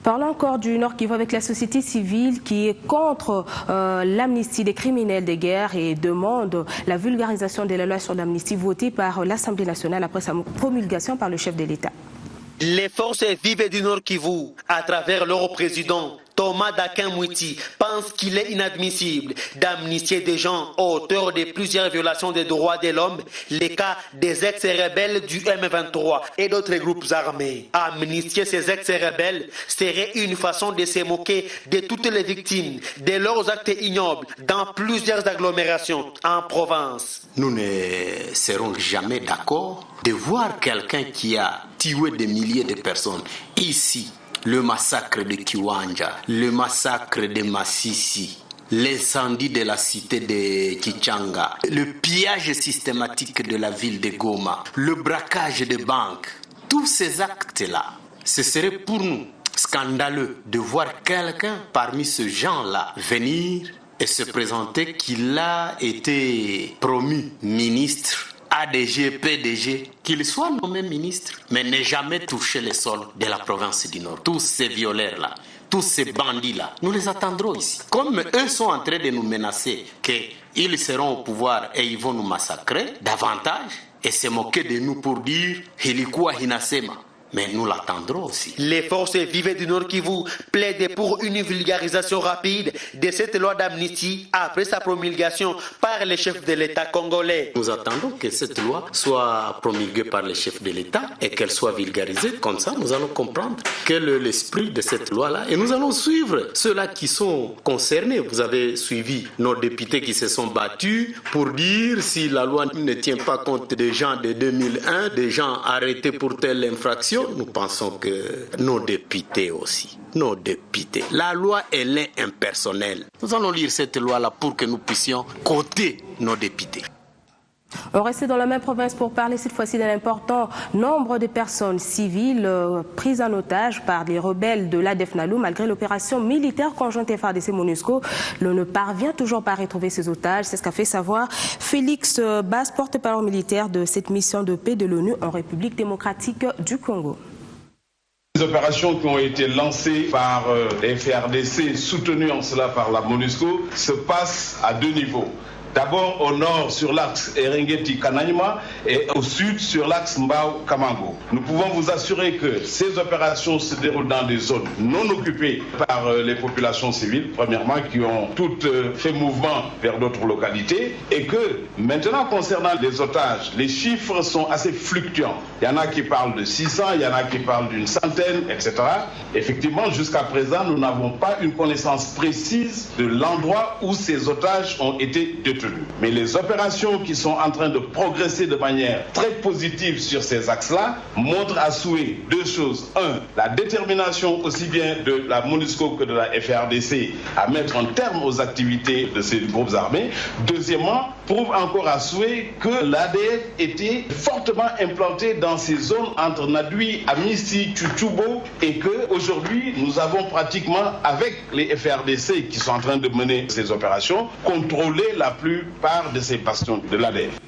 Parlons encore du Nord Kivu avec la société civile qui est contre l'amnistie des criminels de guerre et demande la vulgarisation de la loi sur l'amnistie votée par l'Assemblée nationale après sa promulgation par le chef de l'État. Les forces vives du Nord Kivu, à travers leur président Thomas Dakin-Mouiti, pensent qu'il est inadmissible d'amnistier des gens auteurs de plusieurs violations des droits de l'homme, les cas des ex-rebelles du M23 et d'autres groupes armés. Amnistier ces ex-rebelles serait une façon de se moquer de toutes les victimes de leurs actes ignobles dans plusieurs agglomérations en province. Nous ne serons jamais d'accord de voir quelqu'un qui a tué des milliers de personnes ici. Le massacre de Kiwanja, le massacre de Massissi, l'incendie de la cité de Kichanga, le pillage systématique de la ville de Goma, le braquage de banques, tous ces actes-là, ce serait pour nous scandaleux de voir quelqu'un parmi ces gens-là venir et se présenter qu'il a été promu ministre, ADG, PDG, qu'il soit nommé ministre, mais n'ait jamais touché le sol de la province du Nord. Tous ces violeurs-là, tous ces bandits-là, nous les attendrons ici. Comme eux sont en train de nous menacer qu'ils seront au pouvoir et ils vont nous massacrer davantage et se moquer de nous pour dire « Hilikuwa Hinasema ». Mais nous l'attendrons aussi. Les forces vives du Nord Kivu plaident pour une vulgarisation rapide de cette loi d'amnistie après sa promulgation par le chef de l'État congolais. Nous attendons que cette loi soit promulguée par le chef de l'État et qu'elle soit vulgarisée. Comme ça, nous allons comprendre quel est l'esprit de cette loi-là. Et nous allons suivre ceux-là qui sont concernés. Vous avez suivi nos députés qui se sont battus pour dire si la loi ne tient pas compte des gens de 2001, des gens arrêtés pour telle infraction. Nous pensons que nos députés aussi, la loi elle est impersonnelle. Nous allons lire cette loi-là pour que nous puissions coter nos députés. On reste dans la même province pour parler cette fois-ci d'un important nombre de personnes civiles prises en otage par les rebelles de l'ADF Nalu. Malgré l'opération militaire conjointe FARDC-MONUSCO, l'on ne parvient toujours pas à retrouver ces otages. C'est ce qu'a fait savoir Félix Basse, porte-parole militaire de cette mission de paix de l'ONU en République démocratique du Congo. Les opérations qui ont été lancées par les FARDC, soutenues en cela par la MONUSCO, se passent à deux niveaux. D'abord au nord sur l'axe Erengeti-Kananima et au sud sur l'axe Mbao-Kamango. Nous pouvons vous assurer que ces opérations se déroulent dans des zones non occupées par les populations civiles, premièrement, qui ont toutes fait mouvement vers d'autres localités, et que maintenant concernant les otages, les chiffres sont assez fluctuants. Il y en a qui parlent de 600, il y en a qui parlent d'une centaine, etc. Effectivement, jusqu'à présent, nous n'avons pas une connaissance précise de l'endroit où ces otages ont été détenus. Mais les opérations qui sont en train de progresser de manière très positive sur ces axes-là montrent à souhait deux choses. Un, la détermination aussi bien de la MONUSCO que de la FARDC à mettre un terme aux activités de ces groupes armés. Deuxièmement, prouve encore à souhait que l'ADF était fortement implanté dans ces zones entre Nadui, Amissi, Tchouchoubo et qu'aujourd'hui nous avons pratiquement, avec les FARDC qui sont en train de mener ces opérations, contrôlé la plupart de ces bastions de l'ADF.